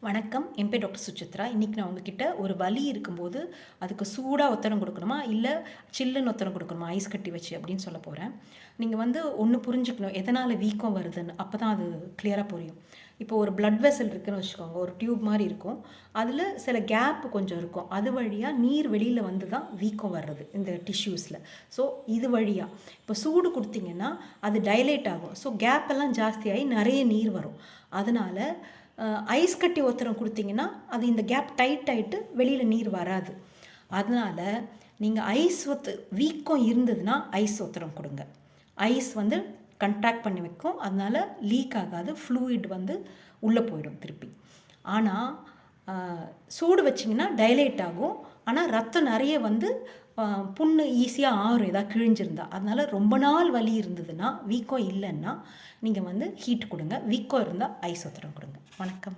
வணக்கம். என் பேர் டாக்டர் சுசித்ரா. இன்றைக்கி நான் உங்ககிட்ட ஒரு வலி இருக்கும்போது அதுக்கு சூடாக ஒத்தடம் கொடுக்கணுமா, இல்லை சில்லுன்னு ஒத்தடம் கொடுக்கணுமா ஐஸ் கட்டி வச்சு அப்படின்னு சொல்ல போகிறேன். நீங்கள் ஒன்று புரிஞ்சுக்கணும், எதனால் வீக்கம் வருதுன்னு. அப்போ தான் அது கிளியராக புரியும். இப்போ ஒரு பிளட் வெசல் இருக்குதுன்னு வச்சுக்கோங்க, ஒரு டியூப் மாதிரி இருக்கும். அதில் சில கேப் கொஞ்சம் இருக்கும். அது வழியாக நீர் வெளியில் வந்து தான் வீக்கம் வர்றது இந்த டிஷ்யூஸில். ஸோ இது வழியாக இப்போ சூடு கொடுத்தீங்கன்னா அது டைலேட் ஆகும். ஸோ கேப்பெல்லாம் ஜாஸ்தியாகி நிறைய நீர் வரும். அதனால் ஐஸ் கட்டி ஒத்தடம் கொடுத்தீங்கன்னா அது இந்த கேப் டைட் ஆகிட்டு வெளியில் நீர் வராது. அதனால் நீங்கள் வீக்கம் இருந்ததுன்னா ஐஸ் ஒத்தடம் கொடுங்க. ஐஸ் கண்ட்ராக்ட் பண்ணி வைக்கும், அதனால் லீக் ஆகாது, ஃப்ளூயிட் உள்ளே போயிடும் திருப்பி. ஆனால் சூடு வச்சிங்கன்னா டைலேட் ஆகும். ஆனால் ரத்தம் நிறைய புண்ணு ஈஸியாக ஆறும் ஏதாவது கிழிஞ்சிருந்தா. அதனால் ரொம்ப நாள் வலி இருந்ததுன்னா, வீக்கம் இல்லைன்னா நீங்கள் ஹீட் கொடுங்க. வீக்கம் இருந்தால் ஐஸ் ஒத்தடம் கொடுங்க. வணக்கம்.